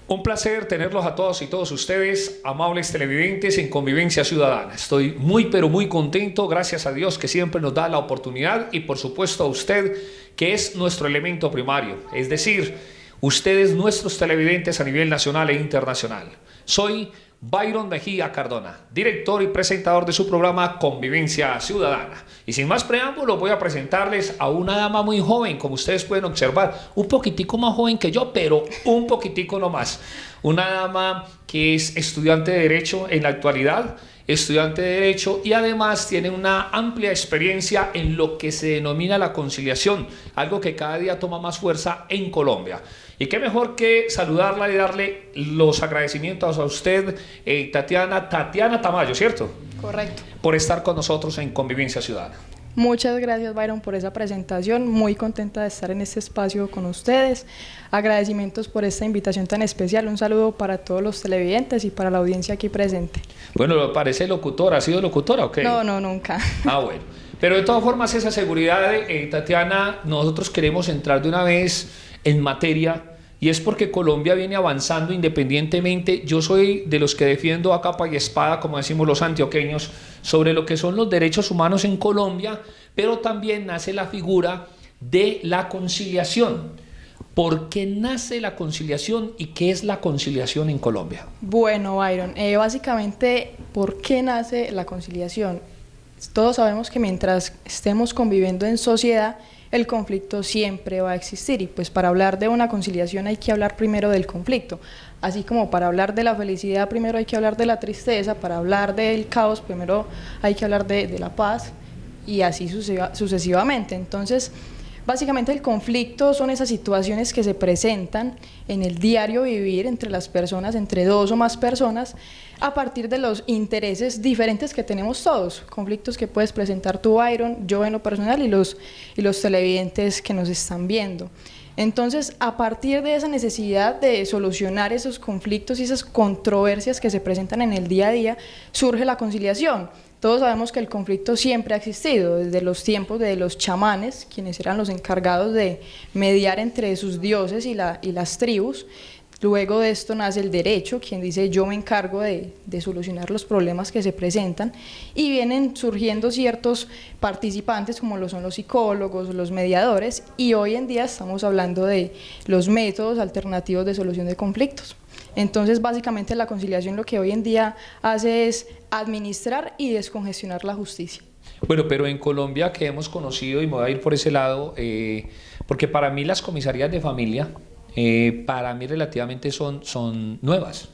Un placer tenerlos a todos y todos ustedes, amables televidentes en Convivencia Ciudadana. Estoy muy pero muy contento, gracias a Dios que siempre nos da la oportunidad y por supuesto a usted que es nuestro elemento primario, es decir, ustedes nuestros televidentes a nivel nacional e internacional. Soy Byron Mejía Cardona, director y presentador de su programa Convivencia Ciudadana. Y sin más preámbulo voy a presentarles a una dama muy joven, como ustedes pueden observar, un poquitico más joven que yo, pero un poquitico no más. Una dama que es estudiante de Derecho en la actualidad, estudiante de Derecho y además tiene una amplia experiencia en lo que se denomina la conciliación, algo que cada día toma más fuerza en Colombia. Y qué mejor que saludarla y darle los agradecimientos a usted, Tatiana Tamayo, ¿cierto? Correcto. Por estar con nosotros en Convivencia Ciudadana. Muchas gracias, Byron, por esa presentación. Muy contenta de estar en este espacio con ustedes. Agradecimientos por esta invitación tan especial. Un saludo para todos los televidentes y para la audiencia aquí presente. Bueno, parece locutora. ¿Ha sido locutora o qué? No, nunca. Ah, bueno. Pero de todas formas, esa seguridad, Tatiana, nosotros queremos entrar de una vez en materia. Y es porque Colombia viene avanzando independientemente. Yo soy de los que defiendo a capa y espada, como decimos los antioqueños, sobre lo que son los derechos humanos en Colombia, pero también nace la figura de la conciliación. ¿Por qué nace la conciliación y qué es la conciliación en Colombia? Bueno, Byron, básicamente, ¿por qué nace la conciliación? Todos sabemos que mientras estemos conviviendo en sociedad, el conflicto siempre va a existir y pues para hablar de una conciliación hay que hablar primero del conflicto, así como para hablar de la felicidad primero hay que hablar de la tristeza, para hablar del caos primero hay que hablar de la paz y así sucesivamente. Entonces, básicamente el conflicto son esas situaciones que se presentan en el diario vivir entre las personas, entre dos o más personas, a partir de los intereses diferentes que tenemos todos, conflictos que puedes presentar tú, Byron, yo en lo personal y los televidentes que nos están viendo. Entonces, a partir de esa necesidad de solucionar esos conflictos y esas controversias que se presentan en el día a día, surge la conciliación. Todos sabemos que el conflicto siempre ha existido, desde los tiempos de los chamanes, quienes eran los encargados de mediar entre sus dioses y las tribus. Luego de esto nace el derecho, quien dice yo me encargo de solucionar los problemas que se presentan, y vienen surgiendo ciertos participantes como lo son los psicólogos, los mediadores, y hoy en día estamos hablando de los métodos alternativos de solución de conflictos. Entonces, básicamente la conciliación lo que hoy en día hace es administrar y descongestionar la justicia. Bueno, pero en Colombia que hemos conocido, y me voy a ir por ese lado, porque para mí las comisarías de familia, para mí relativamente son nuevas,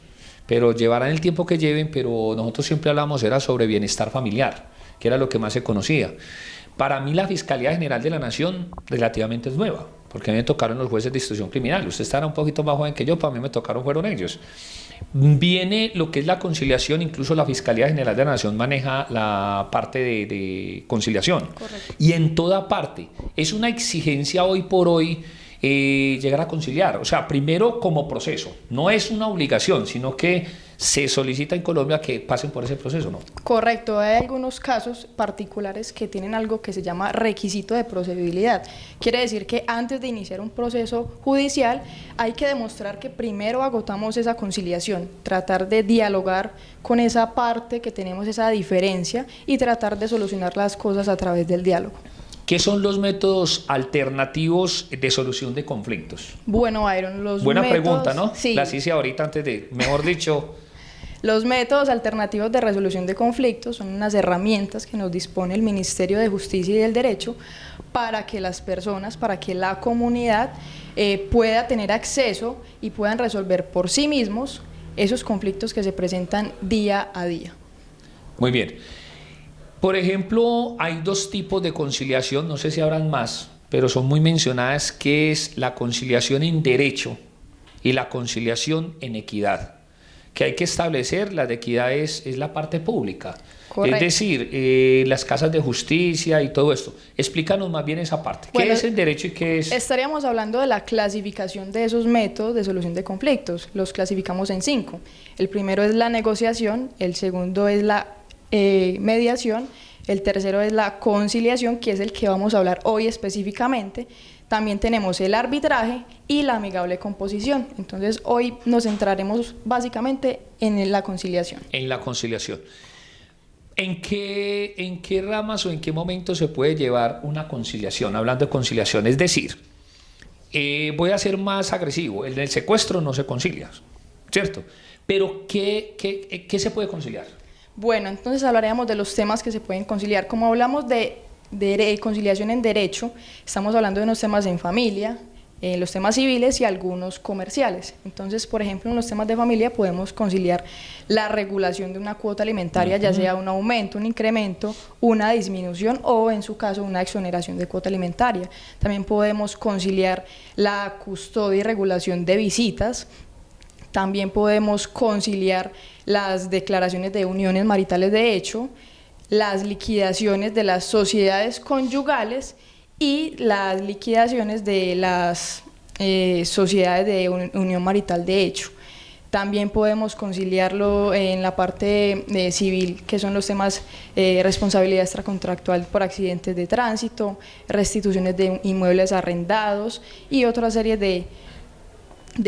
pero llevarán el tiempo que lleven, pero nosotros siempre hablamos era sobre bienestar familiar, que era lo que más se conocía. Para mí la Fiscalía General de la Nación relativamente es nueva, porque a mí me tocaron los jueces de instrucción criminal. Usted estará un poquito más joven que yo, para mí me tocaron fueron ellos. Viene lo que es la conciliación, incluso la Fiscalía General de la Nación maneja la parte de conciliación. Correcto. Y en toda parte, es una exigencia hoy por hoy llegar a conciliar, o sea, primero como proceso, no es una obligación, sino que se solicita en Colombia que pasen por ese proceso, ¿no? Correcto, hay algunos casos particulares que tienen algo que se llama requisito de procedibilidad. Quiere decir que antes de iniciar un proceso judicial hay que demostrar que primero agotamos esa conciliación, tratar de dialogar con esa parte que tenemos esa diferencia y tratar de solucionar las cosas a través del diálogo. ¿Qué son los métodos alternativos de solución de conflictos? Bueno, Byron, los Buena métodos... pregunta, ¿no? Sí. La hice ahorita antes de, mejor dicho... Los métodos alternativos de resolución de conflictos son unas herramientas que nos dispone el Ministerio de Justicia y del Derecho para que las personas, para que la comunidad pueda tener acceso y puedan resolver por sí mismos esos conflictos que se presentan día a día. Muy bien. Por ejemplo, hay dos tipos de conciliación, no sé si habrán más, pero son muy mencionadas, que es la conciliación en derecho y la conciliación en equidad. Que hay que establecer, la de equidad es la parte pública. Correcto. Es decir, las casas de justicia y todo esto. Explícanos más bien esa parte. ¿Qué es el derecho y qué es...? Estaríamos hablando de la clasificación de esos métodos de solución de conflictos. Los clasificamos en 5. El primero es la negociación, el segundo es la mediación, el tercero es la conciliación, que es el que vamos a hablar hoy específicamente. También tenemos el arbitraje y la amigable composición. Entonces hoy nos centraremos básicamente en la conciliación. En la conciliación. ¿En qué ramas o en qué momento se puede llevar una conciliación? Hablando de conciliación, es decir, voy a ser más agresivo, en el secuestro no se concilia, ¿cierto? Pero ¿qué se puede conciliar? Bueno, entonces hablaríamos de los temas que se pueden conciliar. Como hablamos de conciliación en derecho, estamos hablando de unos temas en familia, los temas civiles y algunos comerciales. Entonces, por ejemplo, en los temas de familia podemos conciliar la regulación de una cuota alimentaria, ya sea un aumento, un incremento, una disminución o, en su caso, una exoneración de cuota alimentaria. También podemos conciliar la custodia y regulación de visitas. También podemos conciliar las declaraciones de uniones maritales de hecho, las liquidaciones de las sociedades conyugales y las liquidaciones de las sociedades de unión marital de hecho. También podemos conciliarlo en la parte civil, que son los temas responsabilidad extracontractual por accidentes de tránsito, restituciones de inmuebles arrendados y otra serie de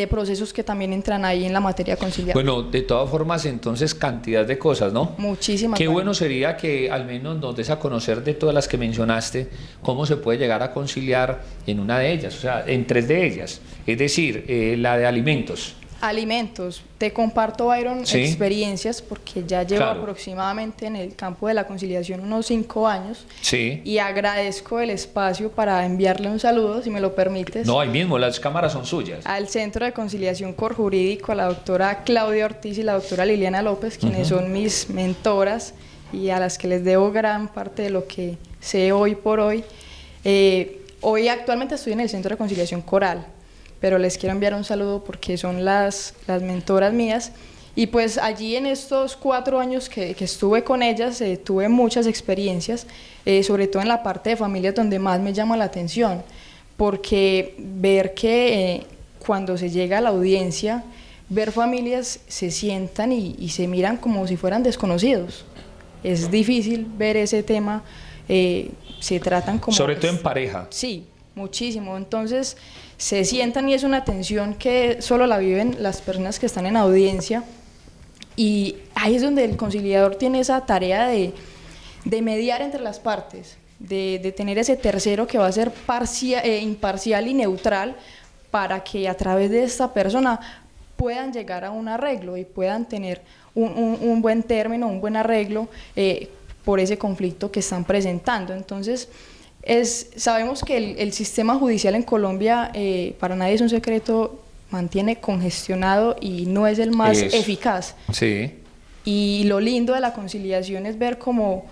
procesos que también entran ahí en la materia conciliar. Bueno, de todas formas, entonces, cantidad de cosas, ¿no? Muchísimas. Qué bueno sería que al menos nos des a conocer de todas las que mencionaste, cómo se puede llegar a conciliar en una de ellas, o sea, en 3 de ellas, es decir, la de alimentos. Alimentos. Te comparto, Byron, ¿Sí? experiencias, porque ya llevo Claro. aproximadamente en el campo de la conciliación unos 5 años. Sí. Y agradezco el espacio para enviarle un saludo, si me lo permites. No, ahí mismo, las cámaras son suyas. Al Centro de Conciliación Corjurídico, a la doctora Claudia Ortiz y la doctora Liliana López, quienes son mis mentoras y a las que les debo gran parte de lo que sé hoy por hoy. Hoy actualmente estoy en el Centro de Conciliación Coral, pero les quiero enviar un saludo porque son las mentoras mías. Y pues allí en estos 4 años que estuve con ellas, tuve muchas experiencias, sobre todo en la parte de familias donde más me llama la atención, porque ver que cuando se llega a la audiencia, ver familias se sientan y se miran como si fueran desconocidos. Es difícil ver ese tema, se tratan como... Sobre todo en pareja. Sí, muchísimo. Entonces se sientan y es una tensión que solo la viven las personas que están en audiencia, y ahí es donde el conciliador tiene esa tarea de mediar entre las partes, de tener ese tercero que va a ser imparcial y neutral, para que a través de esta persona puedan llegar a un arreglo y puedan tener un buen término, un buen arreglo por ese conflicto que están presentando. Entonces, sabemos que el sistema judicial en Colombia, para nadie es un secreto, mantiene congestionado y no es el más eficaz. Sí. Y lo lindo de la conciliación es ver cómo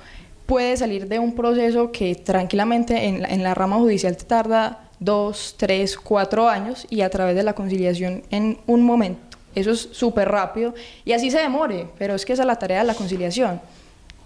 puede salir de un proceso que tranquilamente en la rama judicial te tarda 2, 3, 4 años, y a través de la conciliación en un momento. Eso es súper rápido y así se demore, pero es que esa es la tarea de la conciliación.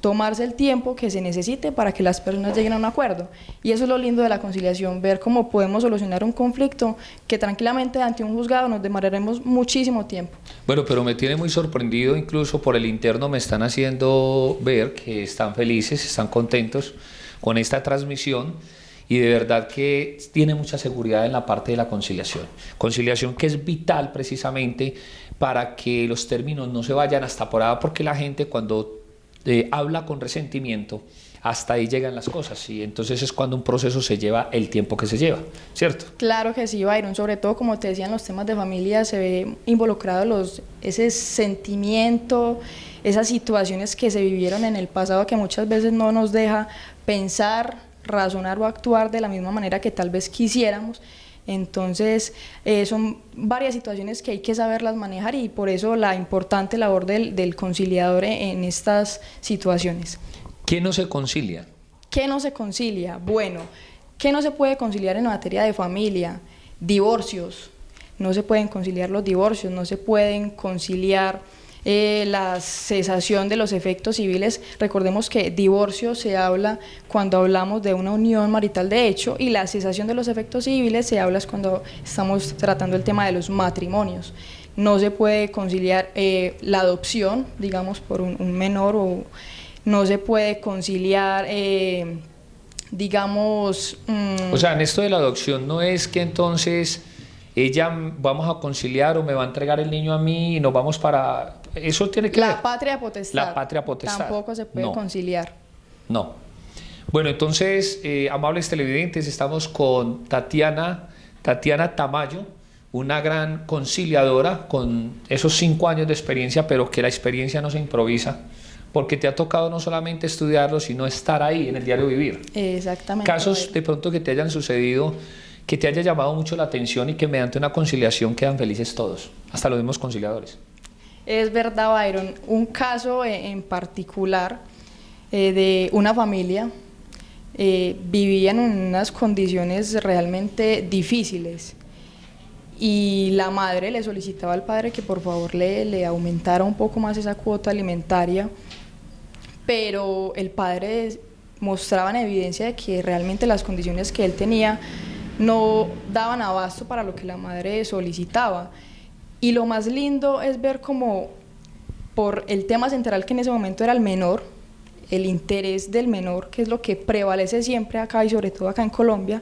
Tomarse el tiempo que se necesite para que las personas lleguen a un acuerdo. Y eso es lo lindo de la conciliación, ver cómo podemos solucionar un conflicto que tranquilamente ante un juzgado nos demoraremos muchísimo tiempo. Bueno, pero me tiene muy sorprendido, incluso por el interno me están haciendo ver que están felices, están contentos con esta transmisión, y de verdad que tiene mucha seguridad en la parte de la conciliación. Conciliación que es vital precisamente para que los términos no se vayan hasta por ahí, porque la gente cuando habla con resentimiento, hasta ahí llegan las cosas, y entonces es cuando un proceso se lleva el tiempo que se lleva, ¿cierto? Claro que sí, Byron, sobre todo como te decía, en los temas de familia se ve involucrado ese sentimiento, esas situaciones que se vivieron en el pasado que muchas veces no nos deja pensar, razonar o actuar de la misma manera que tal vez quisiéramos. Entonces son varias situaciones que hay que saberlas manejar, y por eso la importante labor del conciliador en estas situaciones. ¿Qué no se concilia? ¿Qué no se concilia? Bueno, ¿qué no se puede conciliar en materia de familia? Divorcios. No se pueden conciliar los divorcios, no se pueden conciliar la cesación de los efectos civiles. Recordemos que divorcio se habla cuando hablamos de una unión marital de hecho, y la cesación de los efectos civiles se habla cuando estamos tratando el tema de los matrimonios. No se puede conciliar la adopción, digamos, por un menor, o no se puede conciliar digamos... O sea, en esto de la adopción no es que entonces ella vamos a conciliar o me va a entregar el niño a mí y nos vamos para... Eso tiene que ver. La patria potestad. La patria potestad. Tampoco se puede conciliar. No. Bueno, entonces, amables televidentes, estamos con Tatiana Tamayo, una gran conciliadora con esos 5 años de experiencia, pero que la experiencia no se improvisa, porque te ha tocado no solamente estudiarlo, sino estar ahí en el diario vivir. Exactamente. Casos de pronto que te hayan sucedido, que te haya llamado mucho la atención y que mediante una conciliación quedan felices todos, hasta los mismos conciliadores. Es verdad, Byron. Un caso en particular de una familia vivían en unas condiciones realmente difíciles y la madre le solicitaba al padre que por favor le aumentara un poco más esa cuota alimentaria, pero el padre mostraba en evidencia de que realmente las condiciones que él tenía no daban abasto para lo que la madre solicitaba. Y lo más lindo es ver cómo, por el tema central que en ese momento era el menor, el interés del menor, que es lo que prevalece siempre acá y sobre todo acá en Colombia,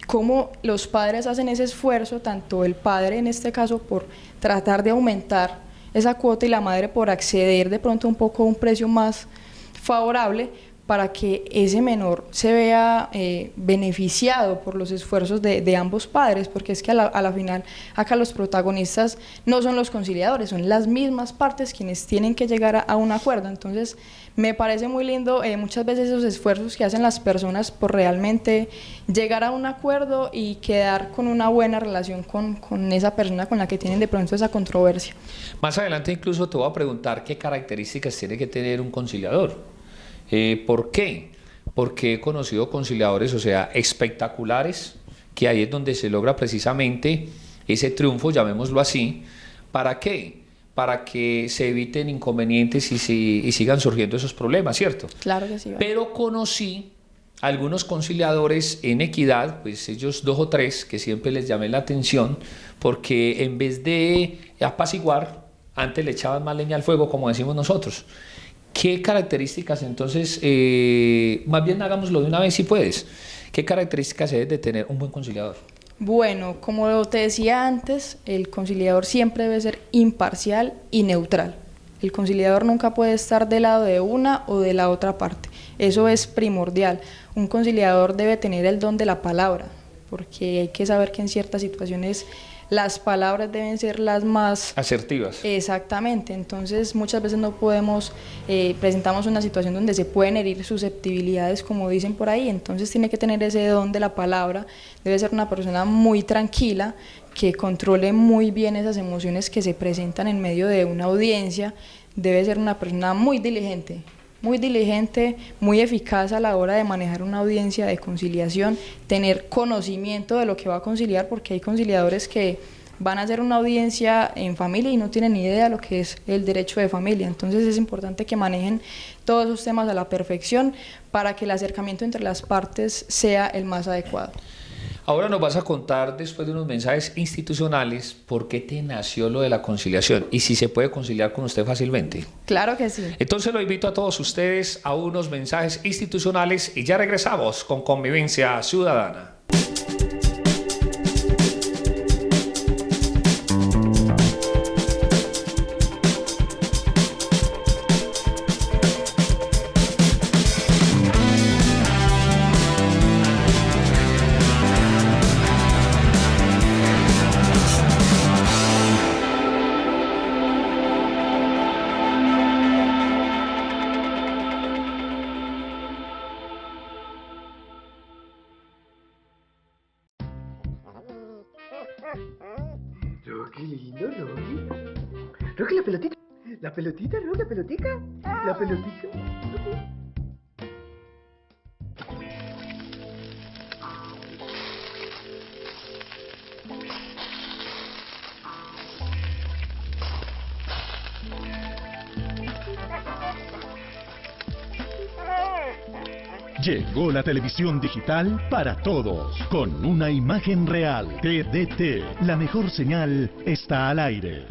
cómo los padres hacen ese esfuerzo, tanto el padre en este caso por tratar de aumentar esa cuota y la madre por acceder de pronto un poco a un precio más favorable, para que ese menor se vea beneficiado por los esfuerzos de ambos padres, porque es que a la final acá los protagonistas no son los conciliadores, son las mismas partes quienes tienen que llegar a un acuerdo. Entonces me parece muy lindo muchas veces esos esfuerzos que hacen las personas por realmente llegar a un acuerdo y quedar con una buena relación con esa persona con la que tienen de pronto esa controversia. Más adelante incluso te voy a preguntar qué características tiene que tener un conciliador. ¿Por qué? Porque he conocido conciliadores, o sea, espectaculares, que ahí es donde se logra precisamente ese triunfo, llamémoslo así. ¿Para qué? Para que se eviten inconvenientes y sigan surgiendo esos problemas, ¿cierto? Claro que sí. Pero conocí algunos conciliadores en equidad, pues ellos 2 o 3, que siempre les llamé la atención, porque en vez de apaciguar, antes le echaban más leña al fuego, como decimos nosotros. ¿Qué características entonces, más bien hagámoslo de una vez si puedes, qué características debe de tener un buen conciliador? Bueno, como te decía antes, el conciliador siempre debe ser imparcial y neutral. El conciliador nunca puede estar del lado de una o de la otra parte, eso es primordial. Un conciliador debe tener el don de la palabra, porque hay que saber que en ciertas situaciones las palabras deben ser las más asertivas. Exactamente, entonces muchas veces no podemos, presentamos una situación donde se pueden herir susceptibilidades, como dicen por ahí, entonces tiene que tener ese don de la palabra, debe ser una persona muy tranquila, que controle muy bien esas emociones que se presentan en medio de una audiencia, debe ser una persona muy diligente, muy eficaz a la hora de manejar una audiencia de conciliación, tener conocimiento de lo que va a conciliar, porque hay conciliadores que van a hacer una audiencia en familia y no tienen ni idea de lo que es el derecho de familia. Entonces es importante que manejen todos esos temas a la perfección para que el acercamiento entre las partes sea el más adecuado. Ahora nos vas a contar, después de unos mensajes institucionales, por qué te nació lo de la conciliación y si se puede conciliar con usted fácilmente. Claro que sí. Entonces lo invito a todos ustedes a unos mensajes institucionales y ya regresamos con Convivencia Ciudadana. Rocky, lindo, Rocky. Rocky, la pelotita. La pelotita, Rocky, la pelotica. La pelotita. Llegó la televisión digital para todos, con una imagen real. TDT, la mejor señal está al aire.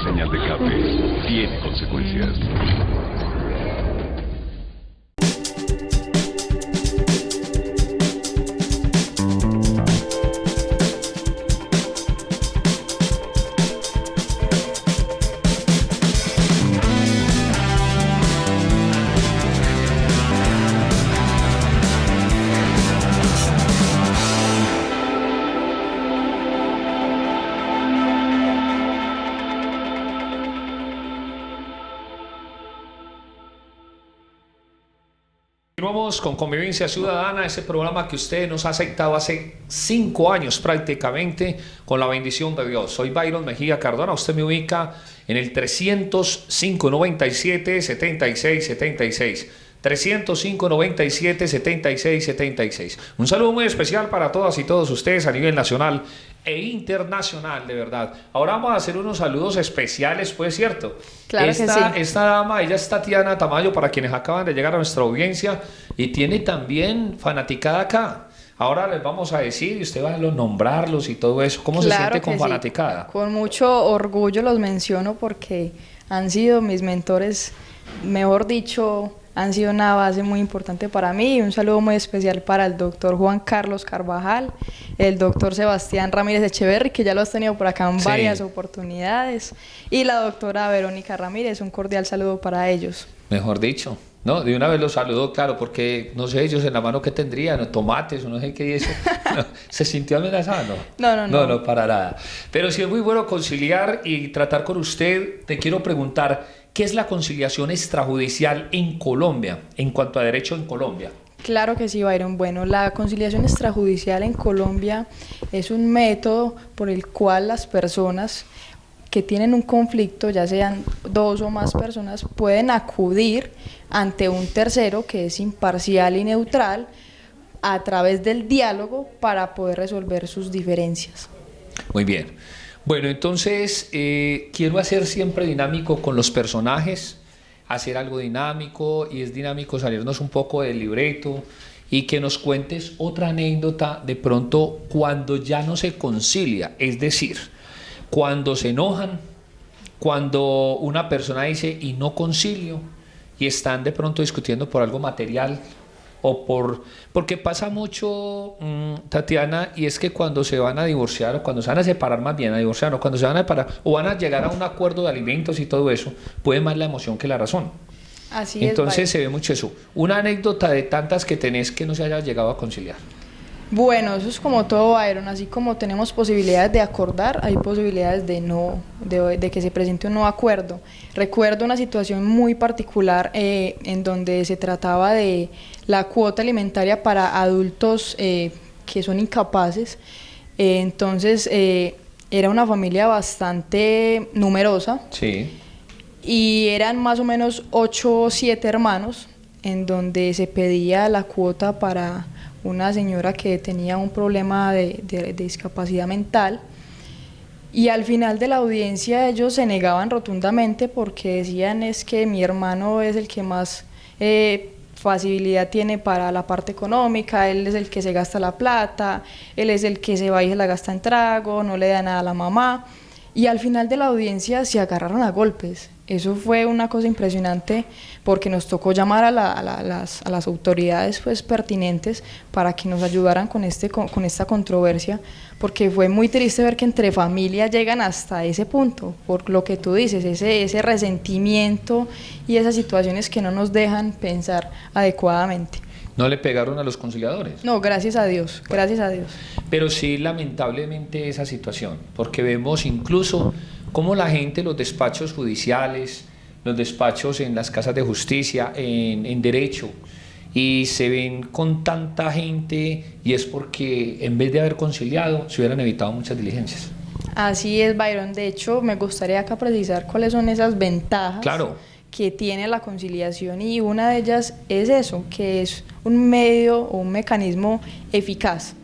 señal de cable tiene consecuencias. Continuamos con Convivencia Ciudadana, ese programa que usted nos ha aceptado hace 5 años prácticamente, con la bendición de Dios. Soy Byron Mejía Cardona, usted me ubica en el 305-97-76-76. 305-97-76-76. Un saludo muy especial para todas y todos ustedes a nivel nacional e internacional, de verdad. Ahora vamos a hacer unos saludos especiales, pues, ¿cierto? Claro que sí. Esta dama, ella es Tatiana Tamayo, para quienes acaban de llegar a nuestra audiencia, y tiene también fanaticada acá. Ahora les vamos a decir, y usted va a nombrarlos y todo eso. ¿Cómo se siente con fanaticada? Sí. Con mucho orgullo los menciono porque han sido mis mentores, mejor dicho, han sido una base muy importante para mí. Un saludo muy especial para el doctor Juan Carlos Carvajal, el doctor Sebastián Ramírez Echeverri, que ya lo has tenido por acá en varias oportunidades, y la doctora Verónica Ramírez. Un cordial saludo para ellos. Mejor dicho. No, de una vez los saludo, claro, porque no sé ellos en la mano qué tendrían, tomates o no sé qué, eso. ¿Se sintió amenazado? No, para nada. Pero sí es muy bueno conciliar y tratar con usted. Te quiero preguntar, ¿qué es la conciliación extrajudicial en Colombia, en cuanto a derecho en Colombia? Claro que sí, Byron. Bueno, la conciliación extrajudicial en Colombia es un método por el cual las personas que tienen un conflicto, ya sean 2 o más personas, pueden acudir ante un tercero que es imparcial y neutral a través del diálogo para poder resolver sus diferencias. Muy bien. Bueno, entonces quiero hacer siempre dinámico con los personajes, hacer algo dinámico, y es dinámico salirnos un poco del libreto y que nos cuentes otra anécdota de pronto cuando ya no se concilia, es decir, cuando se enojan, cuando una persona dice y no concilio, y están de pronto discutiendo por algo material o porque pasa mucho, Tatiana, y es que cuando se van a divorciar o cuando se van a separar, más bien a divorciar, o cuando se van a separar o van a llegar a un acuerdo de alimentos y todo eso, puede más la emoción que la razón. Así Entonces es, se ve mucho eso. Una anécdota de tantas que tenés que no se haya llegado a conciliar. Bueno, eso es como todo, Byron. Así como tenemos posibilidades de acordar, hay posibilidades de que se presente un no acuerdo. Recuerdo una situación muy particular en donde se trataba de la cuota alimentaria para adultos que son incapaces. Entonces, era una familia bastante numerosa. Sí. Y eran más o menos 8 o 7 hermanos, en donde se pedía la cuota para una señora que tenía un problema de discapacidad mental, y al final de la audiencia ellos se negaban rotundamente porque decían es que mi hermano es el que más facilidad tiene para la parte económica, él es el que se gasta la plata, él es el que se va y se la gasta en trago, no le da nada a la mamá, y al final de la audiencia se agarraron a golpes. Eso fue una cosa impresionante porque nos tocó llamar a las autoridades pues pertinentes para que nos ayudaran con esta controversia, porque fue muy triste ver que entre familias llegan hasta ese punto, por lo que tú dices, ese resentimiento y esas situaciones que no nos dejan pensar adecuadamente. ¿No le pegaron a los conciliadores? No, gracias a Dios, gracias a Dios. Pero sí, lamentablemente, esa situación, porque vemos incluso cómo la gente, los despachos judiciales, los despachos en las casas de justicia, en derecho, y se ven con tanta gente, y es porque en vez de haber conciliado, se hubieran evitado muchas diligencias. Así es, Byron. De hecho, me gustaría acá precisar cuáles son esas ventajas. Claro. Que tiene la conciliación, y una de ellas es eso, que es un medio o un mecanismo eficaz,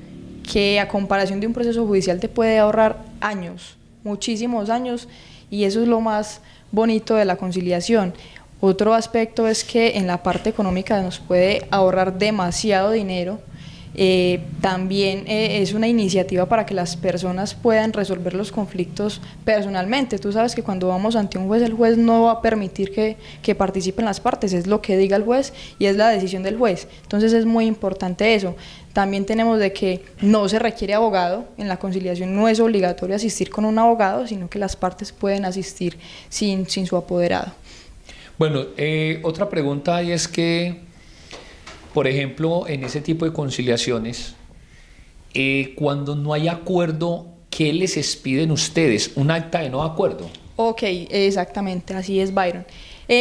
que a comparación de un proceso judicial te puede ahorrar años, muchísimos años, y eso es lo más bonito de la conciliación. Otro aspecto es que en la parte económica nos puede ahorrar demasiado dinero, También es una iniciativa para que las personas puedan resolver los conflictos personalmente. Tú sabes que cuando vamos ante un juez, el juez no va a permitir que participen las partes, es lo que diga el juez y es la decisión del juez. Entonces es muy importante eso. También tenemos de que no se requiere abogado, en la conciliación no es obligatorio asistir con un abogado, sino que las partes pueden asistir sin su apoderado. Bueno, otra pregunta y es que, por ejemplo, en ese tipo de conciliaciones, cuando no hay acuerdo, ¿qué les expiden ustedes? ¿Un acta de no acuerdo? Ok, exactamente, así es, Byron.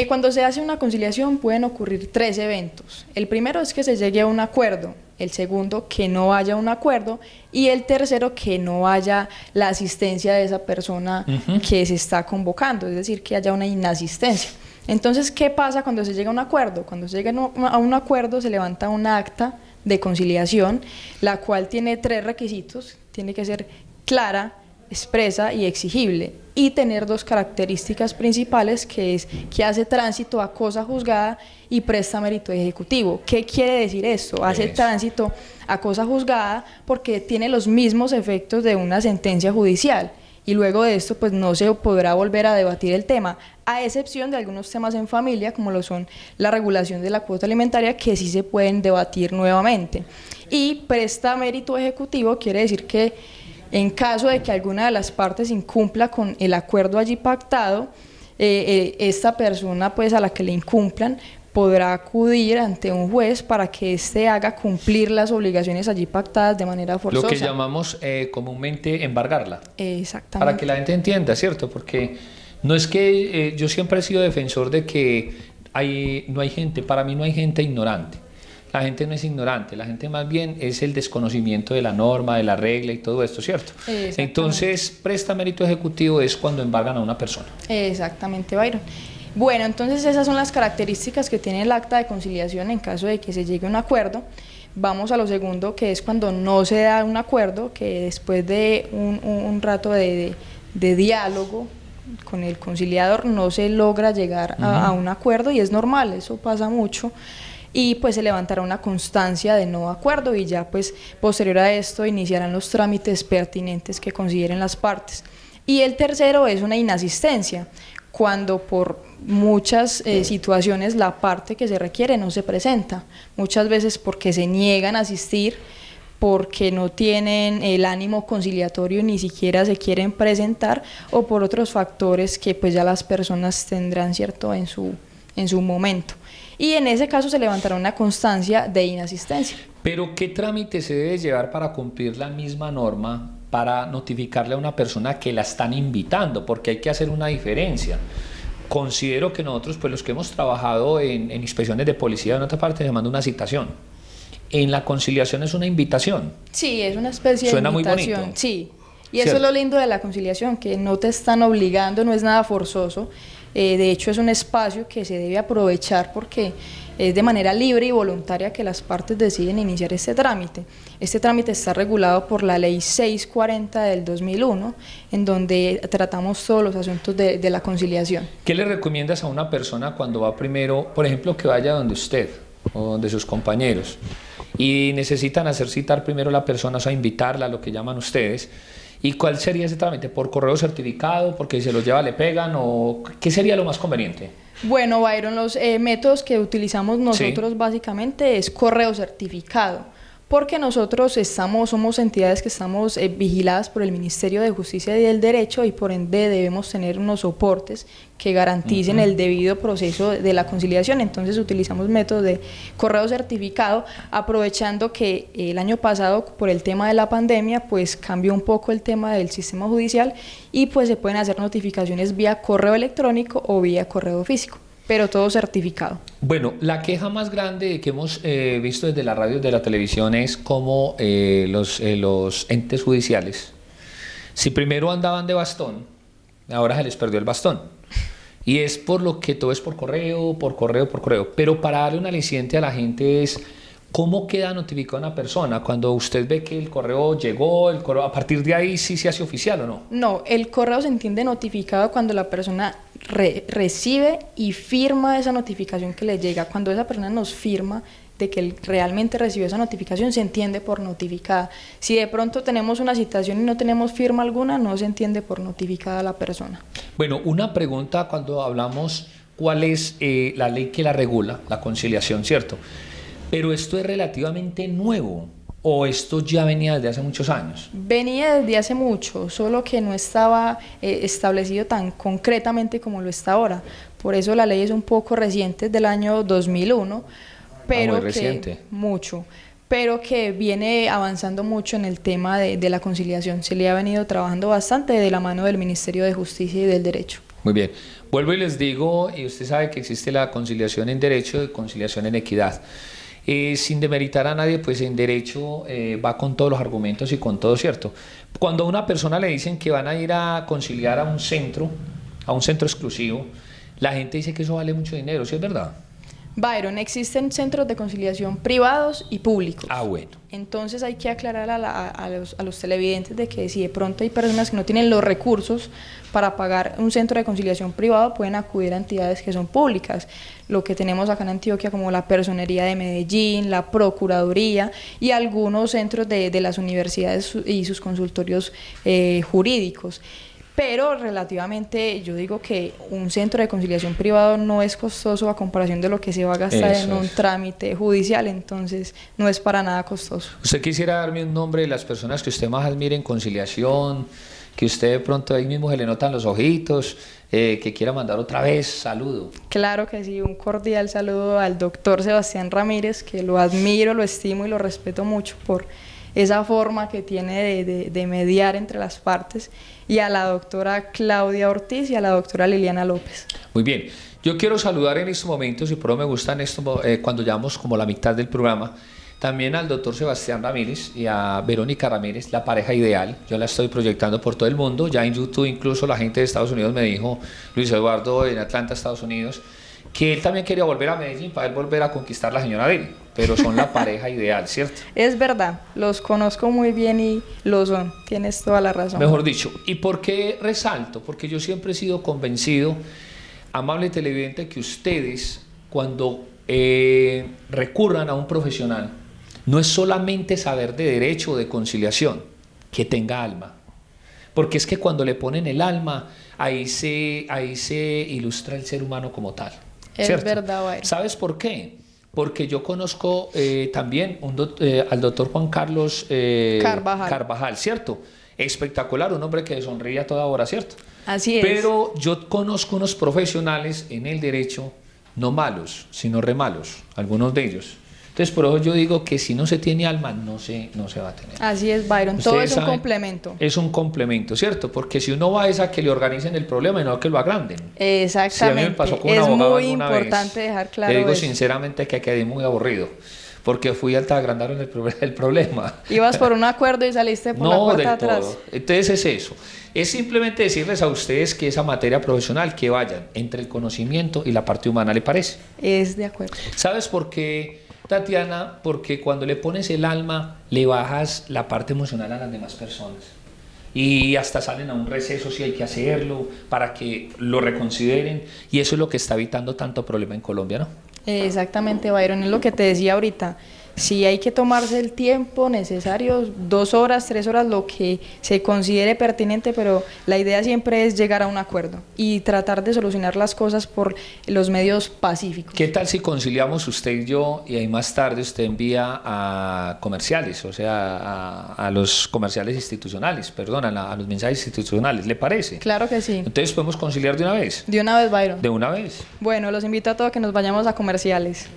Cuando se hace una conciliación pueden ocurrir 3 eventos. El primero es que se llegue a un acuerdo, el segundo que no haya un acuerdo y el tercero que no haya la asistencia de esa persona que se está convocando, es decir, que haya una inasistencia. Entonces, ¿qué pasa cuando se llega a un acuerdo? Cuando se llega a un acuerdo se levanta un acta de conciliación, la cual tiene 3 requisitos, tiene que ser clara, expresa y exigible, y tener 2 características principales, que es que hace tránsito a cosa juzgada y presta mérito ejecutivo. ¿Qué quiere decir esto? Hace tránsito a cosa juzgada porque tiene los mismos efectos de una sentencia judicial, y luego de esto pues no se podrá volver a debatir el tema, a excepción de algunos temas en familia, como lo son la regulación de la cuota alimentaria, que sí se pueden debatir nuevamente. Y presta mérito ejecutivo quiere decir que en caso de que alguna de las partes incumpla con el acuerdo allí pactado, esta persona pues a la que le incumplan podrá acudir ante un juez para que éste haga cumplir las obligaciones allí pactadas de manera forzosa. Lo que llamamos comúnmente embargarla. Exactamente. Para que la gente entienda, ¿cierto? Porque no es que yo siempre he sido defensor de que no hay gente, para mí no hay gente ignorante. La gente no es ignorante, la gente más bien es el desconocimiento de la norma, de la regla y todo esto, ¿cierto? Entonces, presta mérito ejecutivo es cuando embargan a una persona. Exactamente, Byron. Bueno, entonces esas son las características que tiene el acta de conciliación en caso de que se llegue a un acuerdo. Vamos a lo segundo, que es cuando no se da un acuerdo, que después de un rato de diálogo con el conciliador no se logra llegar a un acuerdo, y es normal, eso pasa mucho. Y pues se levantará una constancia de no acuerdo y ya pues posterior a esto iniciarán los trámites pertinentes que consideren las partes. Y el tercero es una inasistencia, cuando por muchas situaciones la parte que se requiere no se presenta, muchas veces porque se niegan a asistir, porque no tienen el ánimo conciliatorio, ni siquiera se quieren presentar, o por otros factores que pues ya las personas tendrán, ¿cierto?, en su momento. Y en ese caso se levantará una constancia de inasistencia. Pero ¿qué trámite se debe llevar para cumplir la misma norma, para notificarle a una persona que la están invitando? Porque hay que hacer una diferencia. Considero que nosotros, pues los que hemos trabajado en inspecciones de policía en otra parte, se manda una citación. En la conciliación es una invitación. Sí, es una especie Suena de invitación. muy bonito. Sí, y eso es lo lindo de la conciliación, que no te están obligando, no es nada forzoso. De hecho es un espacio que se debe aprovechar porque es de manera libre y voluntaria que las partes deciden iniciar este trámite. Este trámite está regulado por la Ley 640 del 2001, en donde tratamos todos los asuntos de la conciliación. ¿Qué le recomiendas a una persona cuando va primero, por ejemplo, que vaya donde usted o donde sus compañeros y necesitan hacer citar primero a la persona, o sea, invitarla, lo que llaman ustedes? ¿Y cuál sería ese trámite? ¿Por correo certificado? ¿Porque se los lleva, le pegan? ¿O qué sería lo más conveniente? Bueno, Byron, los métodos que utilizamos nosotros básicamente es correo certificado, porque nosotros somos entidades que estamos vigiladas por el Ministerio de Justicia y del Derecho, y por ende debemos tener unos soportes que garanticen el debido proceso de la conciliación. Entonces utilizamos métodos de correo certificado, aprovechando que el año pasado por el tema de la pandemia pues cambió un poco el tema del sistema judicial, y pues se pueden hacer notificaciones vía correo electrónico o vía correo físico, pero todo certificado. Bueno, la queja más grande que hemos visto desde la radio y de la televisión es cómo los entes judiciales, si primero andaban de bastón, ahora se les perdió el bastón. Y es por lo que todo es por correo. Pero para darle un aliciente a la gente es cómo queda notificada una persona cuando usted ve que el correo llegó, a partir de ahí sí se hace oficial o no. No, el correo se entiende notificado cuando la persona recibe y firma esa notificación que le llega. Cuando esa persona nos firma de que él realmente recibió esa notificación, se entiende por notificada. Si de pronto tenemos una citación y no tenemos firma alguna, no se entiende por notificada la persona. Bueno, una pregunta cuando hablamos cuál es la ley que la regula, la conciliación, ¿cierto? Pero esto es relativamente nuevo, ¿o esto ya venía desde hace muchos años? Venía desde hace mucho, solo que no estaba establecido tan concretamente como lo está ahora. Por eso la ley es un poco reciente, del año 2001, pero muy que reciente. mucho, pero que viene avanzando mucho en el tema de la conciliación. Se le ha venido trabajando bastante de la mano del Ministerio de Justicia y del Derecho. Muy bien. Vuelvo y les digo, y usted sabe que existe la conciliación en derecho y conciliación en equidad. Sin demeritar a nadie, pues en derecho va con todos los argumentos y con todo, ¿cierto? Cuando a una persona le dicen que van a ir a conciliar a un centro exclusivo, la gente dice que eso vale mucho dinero, ¿sí es verdad? Byron, existen centros de conciliación privados y públicos. Ah, bueno. Entonces hay que aclarar a los televidentes de que si de pronto hay personas que no tienen los recursos para pagar un centro de conciliación privado, pueden acudir a entidades que son públicas. Lo que tenemos acá en Antioquia como la Personería de Medellín, la Procuraduría y algunos centros de las universidades y sus consultorios jurídicos. Pero relativamente yo digo que un centro de conciliación privado no es costoso a comparación de lo que se va a gastar en un trámite judicial, entonces no es para nada costoso. ¿Usted quisiera darme un nombre de las personas que usted más admire en conciliación, que usted de pronto ahí mismo se le notan los ojitos, que quiera mandar otra vez saludo? Claro que sí, un cordial saludo al doctor Sebastián Ramírez, que lo admiro, lo estimo y lo respeto mucho por esa forma que tiene de mediar entre las partes, y a la doctora Claudia Ortiz y a la doctora Liliana López. Muy bien, yo quiero saludar en estos momentos, y por eso me gustan esto, cuando llevamos como la mitad del programa, también al doctor Sebastián Ramírez y a Verónica Ramírez, la pareja ideal. Yo la estoy proyectando por todo el mundo, ya en YouTube incluso la gente de Estados Unidos me dijo, Luis Eduardo en Atlanta, Estados Unidos, que él también quería volver a Medellín para él volver a conquistar a la señora Deli, pero son la pareja ideal, ¿cierto? Es verdad, los conozco muy bien y lo son, tienes toda la razón. Mejor dicho, ¿y por qué resalto? Porque yo siempre he sido convencido, amable televidente, que ustedes cuando recurran a un profesional, no es solamente saber de derecho o de conciliación, que tenga alma. Porque es que cuando le ponen el alma, ahí se ilustra el ser humano como tal. Es ¿cierto? verdad, Byron. ¿Sabes por qué? Porque yo conozco también al doctor Juan Carlos Carvajal, ¿cierto? Espectacular, un hombre que sonríe a toda hora, ¿cierto? Así es. Pero yo conozco unos profesionales en el derecho, no malos, sino re malos, algunos de ellos. Entonces, por eso yo digo que si no se tiene alma, no se va a tener. Así es, Byron, todo Ustedes es un saben, complemento. Es un complemento, ¿cierto? Porque si uno va es a que le organicen el problema y no a que lo agranden. Exactamente, Sí, a mí me pasó con un es abogado muy alguna importante vez. dejar claro Le digo eso. sinceramente que quedé muy aburrido, porque fui hasta agrandaron el problema. Ibas por un acuerdo y saliste por la No, puerta del atrás. todo. Entonces es eso. Es simplemente decirles a ustedes que esa materia profesional, que vayan entre el conocimiento y la parte humana, ¿le parece? Es de acuerdo. ¿Sabes por qué, Tatiana? Porque cuando le pones el alma, le bajas la parte emocional a las demás personas. Y hasta salen a un receso si hay que hacerlo, para que lo reconsideren. Y eso es lo que está evitando tanto problema en Colombia, ¿no? Exactamente, Byron, es lo que te decía ahorita. Si hay que tomarse el tiempo necesario, 2 horas, 3 horas, lo que se considere pertinente, pero la idea siempre es llegar a un acuerdo y tratar de solucionar las cosas por los medios pacíficos. ¿Qué tal si conciliamos usted y yo y ahí más tarde usted envía a comerciales, o sea, a los comerciales institucionales, perdón, a los mensajes institucionales, ¿le parece? Claro que sí. Entonces podemos conciliar de una vez. De una vez, Byron. De una vez. Bueno, los invito a todos que nos vayamos a comerciales.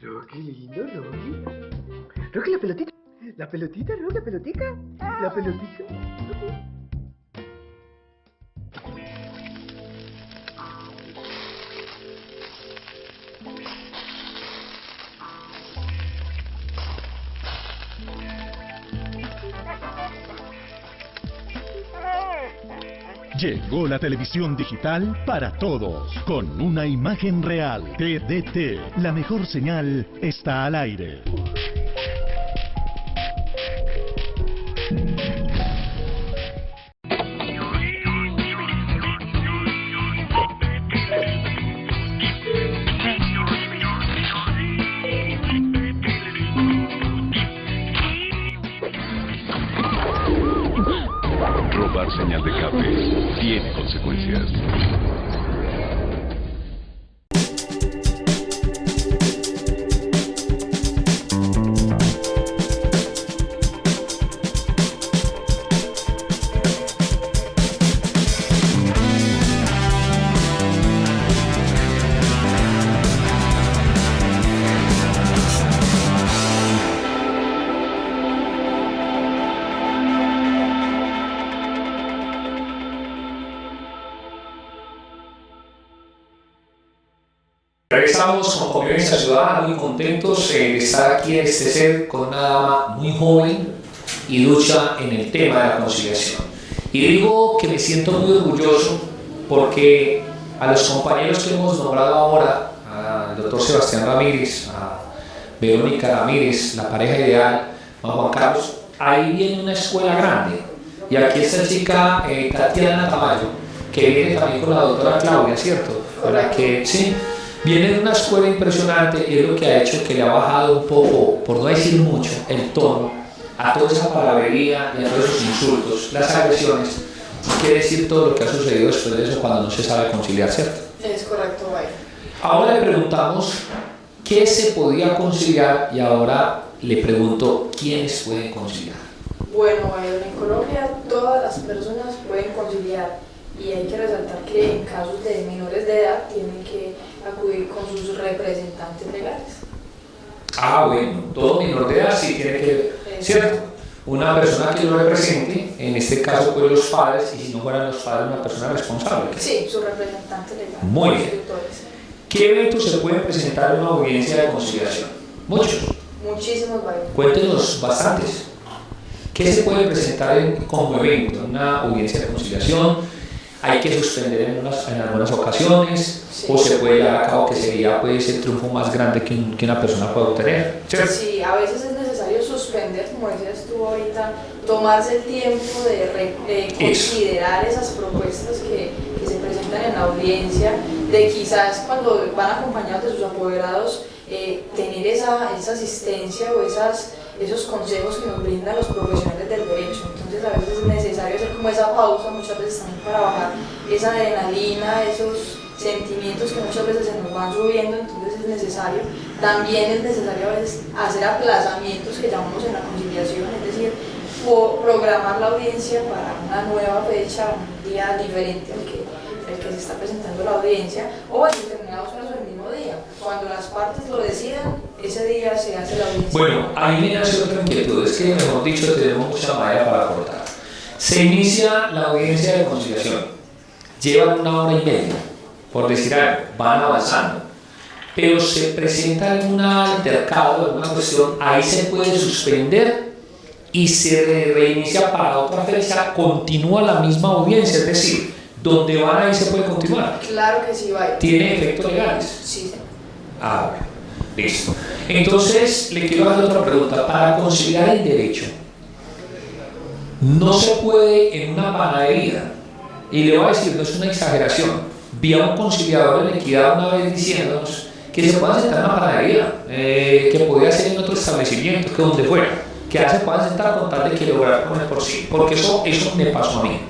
Rocky, lindo, Rocky. Rocky, la pelotita. La pelotita, Rocky, la pelotica. La pelotita. Llegó la televisión digital para todos, con una imagen real. TDT, la mejor señal está al aire. Robar señal de cable tiene consecuencias. Regresamos con Convivencia Ciudadana, muy contentos de estar aquí en este set con una dama muy joven y lucha en el tema de la conciliación. Y digo que me siento muy orgulloso porque a los compañeros que hemos nombrado ahora, al doctor Sebastián Ramírez, a Verónica Ramírez, la pareja ideal, a Juan Carlos, ahí viene una escuela grande. Y aquí esta chica, Tatiana Tamayo, que viene también con la doctora Claudia, ¿cierto? Para que, sí. Viene de una escuela impresionante y es lo que ha hecho que le ha bajado un poco, por no decir mucho, el tono a toda esa palabrería y a todos esos insultos, las agresiones. Quiere decir todo lo que ha sucedido después de eso cuando no se sabe conciliar, ¿cierto? Es correcto, Byron. Ahora le preguntamos qué se podía conciliar y ahora le pregunto quiénes pueden conciliar. Bueno, Byron, en Colombia todas las personas pueden conciliar y hay que resaltar que en casos de menores de edad tienen que acudir con sus representantes legales. Ah, bueno, todo menor de edad sí tiene que, ¿cierto? Una persona que lo represente, en este caso pues los padres, y si no fueran los padres, una persona responsable. Sí, su representante legal. Muy bien. Tutores. ¿Qué eventos se pueden presentar en una audiencia de conciliación? Muchos. Muchísimos, Byron. Cuéntenos bastantes. ¿Qué se puede presentar como evento en una audiencia de conciliación? Hay que suspender en algunas ocasiones, sí, o se puede llevar a cabo que sería pues, el triunfo más grande que una persona puede obtener, ¿cierto? Sí, a veces es necesario suspender, como decías tú ahorita, tomarse el tiempo de considerar esas propuestas que se presentan en la audiencia, de quizás cuando van acompañados de sus apoderados, tener esa asistencia o esos consejos que nos brindan los profesionales del derecho. Entonces a veces es necesario hacer como esa pausa, muchas veces también para bajar esa adrenalina, esos sentimientos que muchas veces se nos van subiendo. Entonces es necesario, también es necesario a veces hacer aplazamientos que llamamos en la conciliación, es decir, programar la audiencia para una nueva fecha, un día diferente al que se está presentando la audiencia, o en determinados casos el mismo día. Cuando las partes lo decidan, ese día se hace la audiencia. Bueno, ahí me nace otra inquietud, es que mejor dicho tenemos mucha madera para cortar. Se inicia la audiencia de conciliación, llevan 1 hora y media, por decir algo, van avanzando, pero se presenta algún altercado, alguna cuestión, ahí se puede suspender y se reinicia para otra fecha, continúa la misma audiencia, es decir, donde van ahí se puede continuar. Claro que sí, va. ¿Tiene efectos legales? Sí, sí. Ah, bueno, listo. Entonces, le quiero hacer otra pregunta. Para conciliar el derecho, no se puede en una panadería, y le voy a decir, no es una exageración, vi a un conciliador en Equidad una vez diciéndonos que se puedan sentar en una panadería, que podía ser en otro establecimiento, que donde fuera, que ya se puedan sentar con tal de que lograr poner por sí, porque eso me pasó a mí.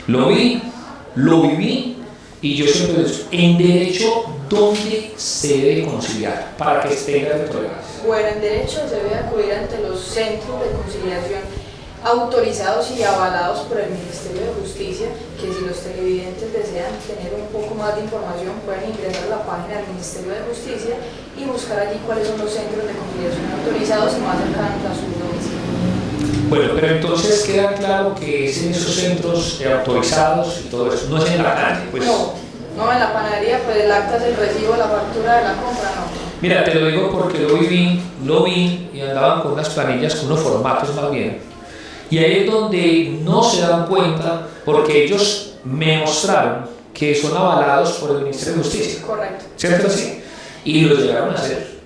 Lo vi, lo viví, y yo siempre digo, en derecho, ¿dónde se debe conciliar para que tenga efectos legales? Bueno, en derecho se debe acudir ante los centros de conciliación autorizados y avalados por el Ministerio de Justicia, que si los televidentes desean tener un poco más de información pueden ingresar a la página del Ministerio de Justicia y buscar allí cuáles son los centros de conciliación autorizados y más cercanos a su domicilio. Bueno, pero entonces queda claro que es en esos centros autorizados y todo eso, no es en la calle, pues. No, en la panadería, pues el acta es el recibo, la factura de la compra, no. Mira, te lo digo porque lo vi y andaban con unas planillas, con unos formatos más bien, Y ahí es donde no se dan cuenta porque ellos me mostraron que son avalados por el Ministerio de Justicia. Correcto. ¿Cierto que sí? Y lo llegaron a hacer.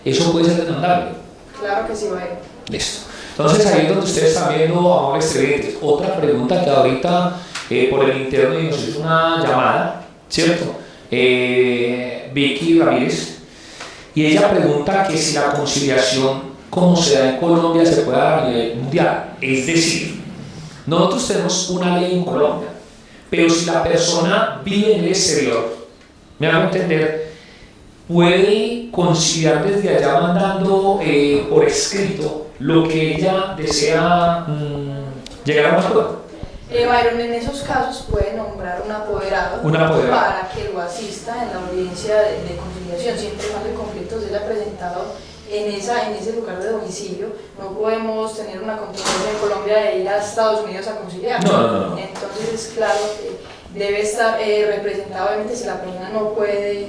Eso puede ser demandable. Claro que sí, Byron. Listo. Entonces ahí es donde ustedes están viendo, amables televidentes. Otra pregunta que ahorita por el interno nos hizo una llamada, ¿cierto? Vicky Ramírez, y ella pregunta que si la conciliación como se da en Colombia se puede dar a nivel mundial. Es decir, nosotros tenemos una ley en Colombia, pero si la persona vive en el exterior, me hago entender, puede conciliar desde allá mandando por escrito lo que ella desea llegar a un acuerdo. Byron, en esos casos puede nombrar un apoderado para que lo asista en la audiencia de conciliación, siempre y cuando el conflicto se haya presentado en ese lugar de domicilio. No podemos tener una controversia en Colombia de ir a Estados Unidos a conciliar. No. Entonces es claro que debe estar representado, obviamente, si la persona no puede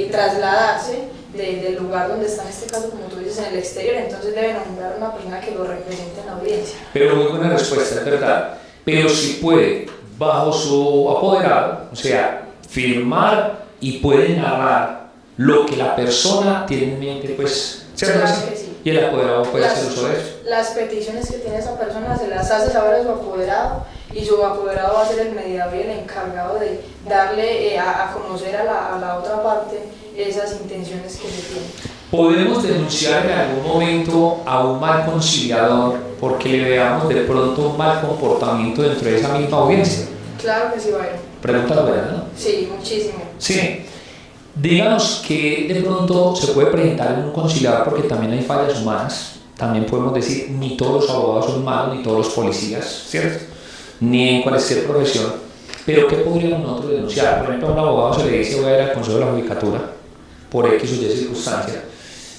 trasladarse del lugar donde está, en este caso, como tú dices, en el exterior, entonces debe nombrar una persona que lo represente en la audiencia. Pero muy buena respuesta, es verdad. Pero si puede, bajo su apoderado, o sea, firmar y puede narrar lo que la persona tiene en mente, pues, ¿cierto? Claro que sí. Y el apoderado puede hacer uso de eso. Las peticiones que tiene esa persona se las hace saber a su apoderado, y su apoderado va a ser el mediador y el encargado de darle a conocer a la otra parte esas intenciones que se tienen. Podemos denunciar en algún momento a un mal conciliador porque le veamos de pronto un mal comportamiento dentro de esa misma audiencia. Claro que sí, Byron. Pregunta buena, ¿no? Sí, muchísimo. Sí. Díganos que de pronto se puede presentar en un conciliador porque también hay fallas humanas. También podemos decir, ni todos los abogados son malos, ni todos los policías, ¿cierto? Ni en cualquier profesión. Pero ¿qué podríamos nosotros denunciar? Por ejemplo, a un abogado se le dice voy a ir al Consejo de la Judicatura por X o Y circunstancia.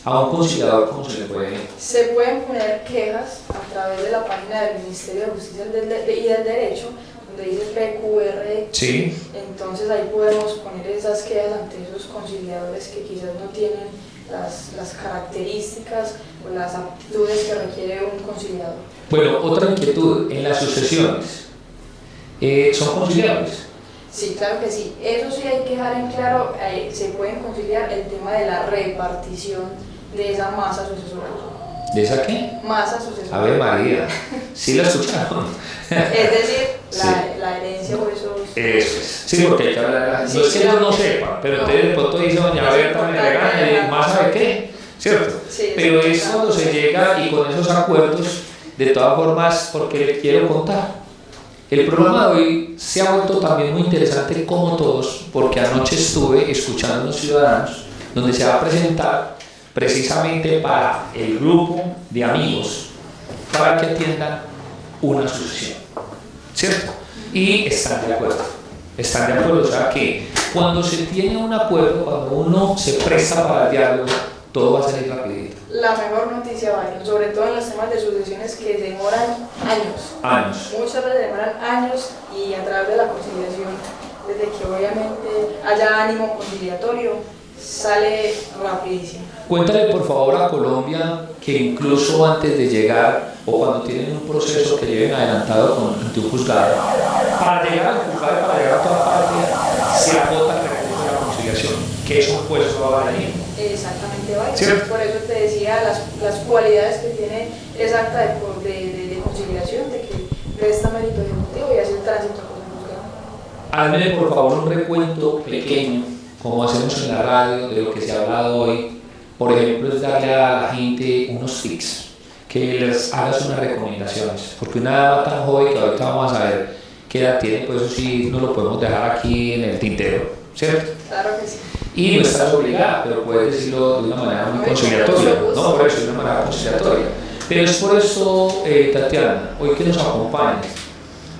A un conciliador, ¿cómo se le puede? Se pueden poner quejas a través de la página del Ministerio de Justicia y del Derecho, donde dice PQR. Sí. Entonces ahí podemos poner esas quejas ante esos conciliadores que quizás no tienen las características o las aptitudes que requiere un conciliador. Bueno, otra inquietud, en las sucesiones, ¿son conciliables? Sí, claro que sí. Eso sí hay que dejar en claro, se pueden conciliar el tema de la repartición de esa masa sucesoria. ¿De esa qué? Masa sucesoria. A ver, María, ¿sí la escucharon? Es decir, Sí. la herencia o esos... Eso es. Sí, porque hay que hablar. No es que ellos no sepan, pero entonces de pronto dice doña Berta me regaña y más sabe qué, ¿cierto? Sí, pero es cuando se llega y con esos acuerdos, de todas formas, porque le quiero contar. El programa de hoy se ha vuelto también muy interesante como todos, porque anoche estuve escuchando a los ciudadanos, donde se va a presentar precisamente para el grupo de amigos, para que atiendan una sucesión, ¿cierto? Y están de acuerdo, o sea que cuando se tiene un acuerdo, cuando uno se presta para el diálogo, todo va a salir rapidito. La mejor noticia, Byron, sobre todo en los temas de sucesiones que demoran años. Muchas veces demoran años, y a través de la conciliación, desde que obviamente haya ánimo conciliatorio, sale rapidísimo. Cuéntale por favor a Colombia que incluso antes de llegar o cuando tienen un proceso que lleven adelantado ante un juzgado, para llegar al juzgado, para llegar a toda parte, se agota el recurso de la conciliación, que es un puesto a valer. Exactamente, Byron. ¿Cierto? Por eso te decía las cualidades que tiene esa acta de conciliación, de que presta mérito ejecutivo y hace el tránsito por el juzgado. Hazme por favor un recuento pequeño, como hacemos en la radio, de lo que se ha hablado hoy. Por ejemplo, es darle a la gente unos tips, que les hagas unas recomendaciones, porque una dama tan joven que ahorita vamos a ver qué edad tiene, pues eso sí no lo podemos dejar aquí en el tintero, ¿cierto? Claro que sí. Y no estás obligada, pero puedes decirlo de una manera muy conciliatoria, no por eso, de una manera conciliatoria. Pero es por eso, Tatiana, hoy que nos acompañes,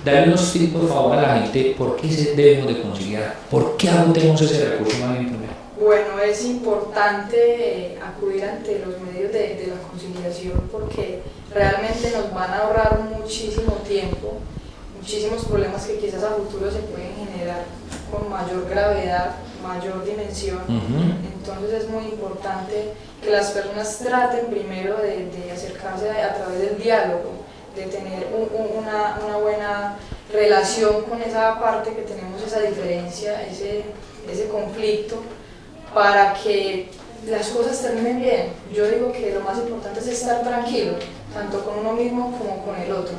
dale unos tips por favor a la gente, ¿por qué debemos de conciliar? ¿Por qué agotemos ese recurso más bien primero? Bueno, es importante acudir ante los medios de la conciliación, porque realmente nos van a ahorrar muchísimo tiempo, muchísimos problemas que quizás a futuro se pueden generar con mayor gravedad mayor dimensión. Ujú. Entonces es muy importante que las personas traten primero de acercarse a través del diálogo, de tener una buena relación con esa parte que tenemos, esa diferencia, ese conflicto, para que las cosas terminen bien. Yo digo que lo más importante es estar tranquilo, tanto con uno mismo como con el otro.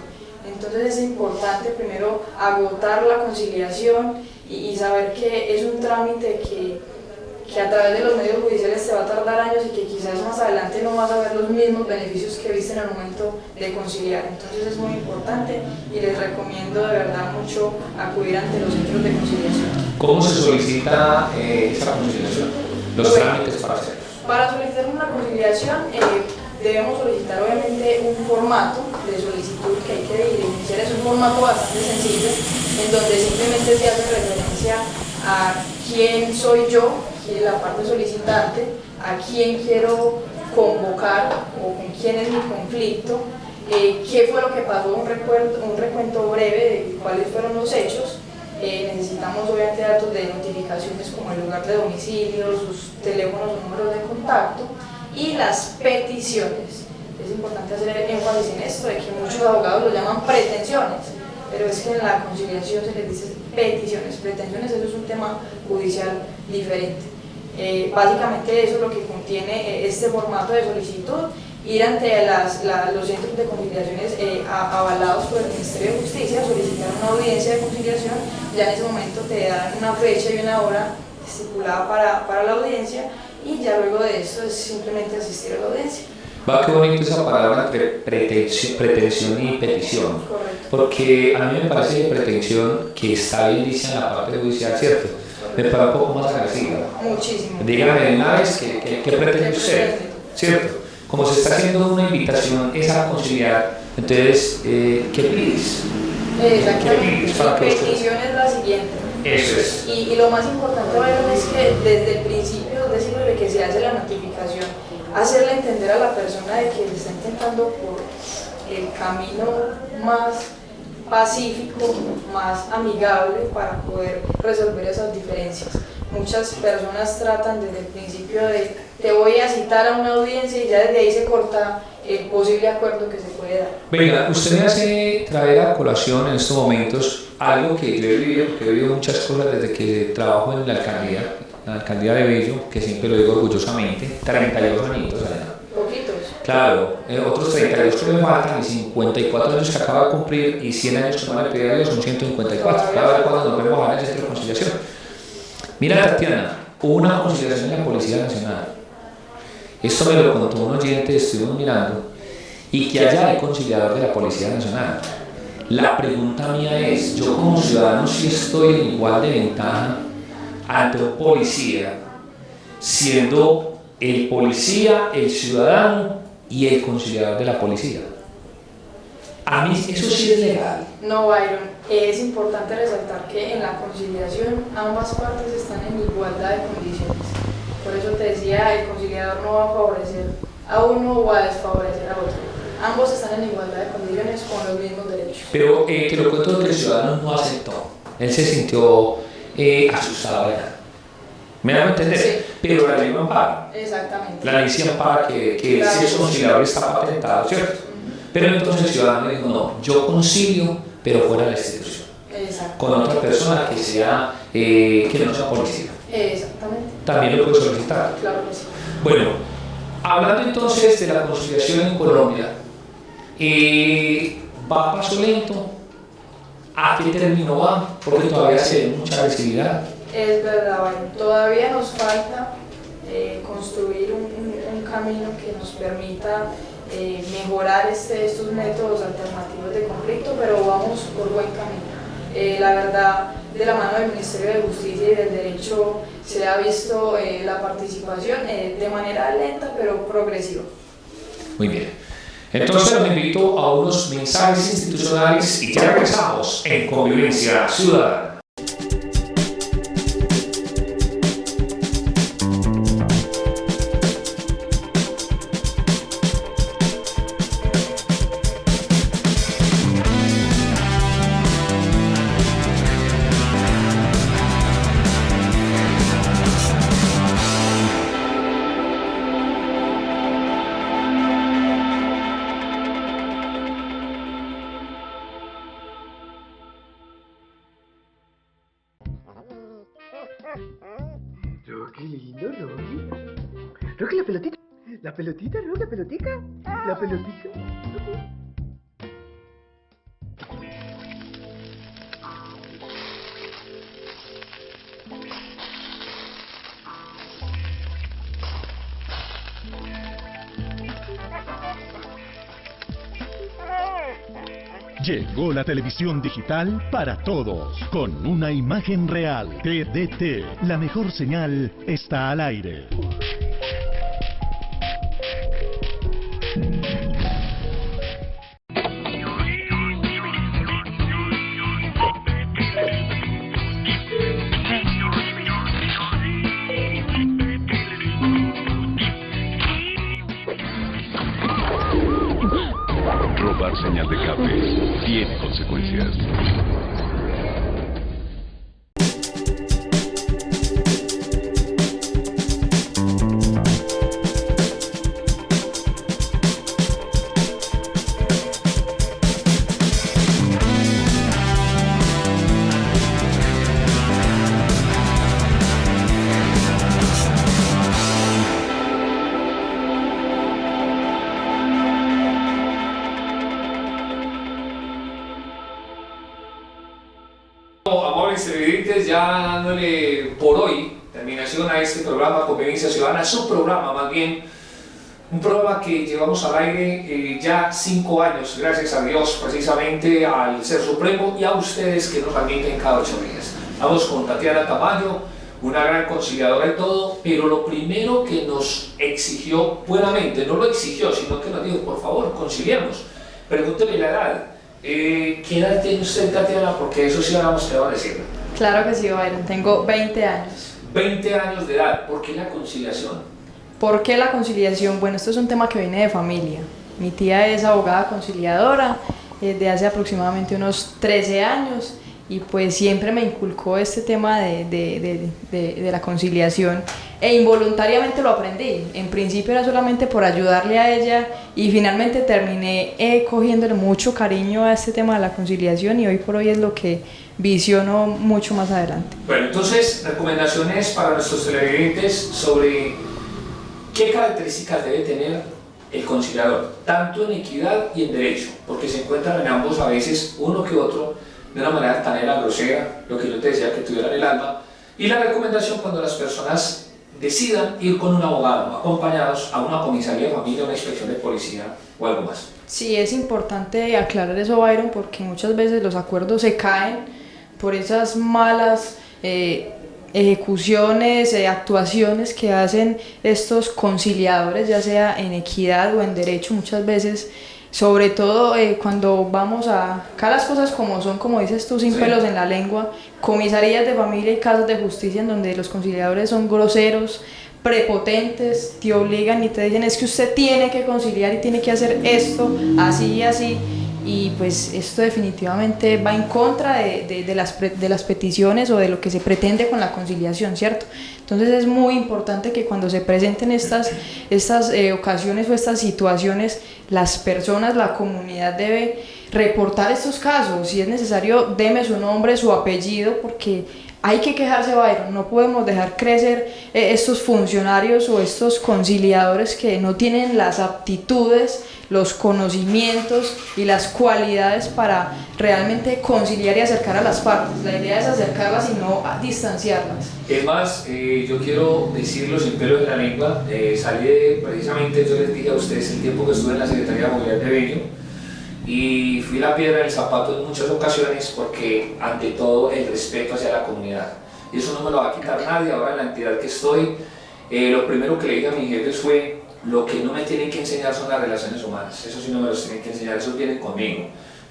Entonces es importante primero agotar la conciliación y saber que es un trámite que a través de los medios judiciales te va a tardar años y que quizás más adelante no vas a ver los mismos beneficios que viste en el momento de conciliar. Entonces es muy importante y les recomiendo de verdad mucho acudir ante los centros de conciliación. ¿Cómo se solicita esa conciliación? Los trámites para hacerlo. Para solicitar una conciliación debemos solicitar obviamente un formato de solicitud que hay que iniciar. Es un formato bastante sencillo en donde simplemente se hace referencia a quién soy yo, quién es la parte solicitante, a quién quiero convocar o con quién es mi conflicto, qué fue lo que pasó, un recuento breve de cuáles fueron los hechos. Necesitamos obviamente datos de notificaciones como el lugar de domicilio, sus teléfonos o números de contacto y las peticiones. Es importante hacer énfasis en esto, de que muchos abogados lo llaman pretensiones, pero es que en la conciliación se les dice peticiones. Pretensiones, eso es un tema judicial diferente. Básicamente eso es lo que contiene este formato de solicitud: ir ante los centros de conciliaciones avalados por el Ministerio de Justicia, solicitar una audiencia de conciliación. Ya en ese momento te dan una fecha y una hora estipulada para la audiencia, y ya luego de esto es simplemente asistir a la audiencia. Va, qué bonito esa palabra entre pretensión y petición. Correcto. Porque a mí me parece pretensión que está bien dicha en la parte judicial, ¿cierto? Me parece un poco más agresiva. Muchísimo. Dígame de una vez qué pretende usted, ¿cierto? Como se está haciendo una invitación es a conciliar, entonces, ¿qué pides? Exactamente. Para La que usted- petición es la siguiente. Eso es. Y lo más importante, Byron, es que desde el principio, es decir, desde que se hace la notificación, hacerle entender a la persona de que se está intentando por el camino más pacífico, más amigable para poder resolver esas diferencias. Muchas personas tratan desde el principio de te voy a citar a una audiencia y ya desde ahí se corta el posible acuerdo que se puede dar. Venga, usted me hace traer a colación en estos momentos algo que yo he vivido, porque he vivido muchas cosas desde que trabajo en la alcaldía de Bello, que siempre lo digo orgullosamente, 32 añitos allá. Poquitos. Claro, otros 32 que me faltan y 54 años que acabo de cumplir y 100 años que no le pedí a Dios son 154. Cada vez cuando nos vemos a el centro de conciliación. Mira, Tatiana, hubo una conciliación en la Policía Nacional. Esto me lo contó un oyente, estuvimos mirando, y que allá hay conciliador de la Policía Nacional. La pregunta mía es, yo como ciudadano sí estoy en igual de ventaja ante un policía, siendo el policía, el ciudadano y el conciliador de la policía. A mí eso sí es legal. No, Byron, es importante resaltar que en la conciliación ambas partes están en igualdad de condiciones. Por eso te decía, el conciliador no va a favorecer a uno o a desfavorecer a otro. Ambos están en igualdad de condiciones con los mismos derechos. Pero te lo cuento que el ciudadano no aceptó. Él se sintió asustado ya. ¿Me da a entender? Sí. Pero la ley no ampara. Exactamente. La ley sí ampara que si es conciliador está patentado, ¿cierto? Pero entonces el ciudadano dijo, no, yo concilio, pero fuera de la institución. Exacto. Con otra persona que sea, que no sea policía. Exactamente. También lo puede solicitar. Claro que sí. Bueno, hablando entonces de la conciliación en Colombia, ¿va a paso lento? ¿A qué término va? Porque todavía se ve mucha agresividad. Es verdad, Byron. Todavía nos falta construir un camino que nos permita mejorar estos métodos alternativos de conflicto, pero vamos por buen camino. La verdad, de la mano del Ministerio de Justicia y del Derecho se ha visto la participación de manera lenta pero progresiva. Muy bien. Entonces los invito a unos mensajes institucionales y ya regresamos en Convivencia Ciudadana. pelotita, ¿no? La pelotica. La pelotica. Llegó la televisión digital para todos, con una imagen real. TDT, la mejor señal está al aire. Robar señal de cable tiene consecuencias. Amables televidentes, ya dándole por hoy terminación a este programa Convivencia Ciudadana, su programa más bien, un programa que llevamos al aire ya 5 años, gracias a Dios, precisamente al Ser Supremo y a ustedes que nos admiten cada 8 días. Vamos con Tatiana Tamayo, una gran conciliadora y todo, pero lo primero que nos exigió buenamente, no lo exigió, sino que nos dijo, por favor, conciliemos, pregúnteme la edad. ¿Qué edad tiene usted, Tatiana? Porque eso sí ahora nos quedó a decirlo. Claro que sí, Byron, tengo 20 años. 20 años de edad, ¿por qué la conciliación? ¿Por qué la conciliación? Bueno, esto es un tema que viene de familia. Mi tía es abogada conciliadora desde hace aproximadamente unos 13 años y pues siempre me inculcó este tema de la conciliación e involuntariamente lo aprendí. En principio era solamente por ayudarle a ella y finalmente terminé cogiéndole mucho cariño a este tema de la conciliación y hoy por hoy es lo que visiono mucho más adelante. Bueno, entonces, recomendaciones para nuestros televidentes sobre qué características debe tener el conciliador, tanto en equidad y en derecho, porque se encuentran en ambos a veces uno que otro de una manera altanera, grosera, lo que yo te decía que tuvieran el alma, y la recomendación cuando las personas decidan ir con un abogado, acompañados a una comisaría de familia, una inspección de policía o algo más. Sí, es importante aclarar eso, Byron, porque muchas veces los acuerdos se caen por esas malas ejecuciones, actuaciones que hacen estos conciliadores, ya sea en equidad o en derecho, muchas veces, sobre todo cuando vamos acá las cosas como son, como dices tú, sin pelos en la lengua, comisarías de familia y casas de justicia en donde los conciliadores son groseros, prepotentes, te obligan y te dicen es que usted tiene que conciliar y tiene que hacer esto, así y así, y pues esto definitivamente va en contra de las peticiones o de lo que se pretende con la conciliación, ¿cierto? Entonces es muy importante que cuando se presenten estas ocasiones o estas situaciones, las personas, la comunidad debe reportar estos casos, si es necesario deme su nombre, su apellido, porque hay que quejarse, Byron, no podemos dejar crecer estos funcionarios o estos conciliadores que no tienen las aptitudes, los conocimientos y las cualidades para realmente conciliar y acercar a las partes. La idea es acercarlas y no distanciarlas. Es más, yo quiero decirlo sin pelos en la lengua, precisamente yo les dije a ustedes el tiempo que estuve en la Secretaría de Movilidad de Bello, y fui la piedra en el zapato en muchas ocasiones porque ante todo el respeto hacia la comunidad, y eso no me lo va a quitar nadie. Ahora en la entidad que estoy, lo primero que le dije a mis jefes fue: lo que no me tienen que enseñar son las relaciones humanas, eso sí no me los tienen que enseñar, eso viene conmigo.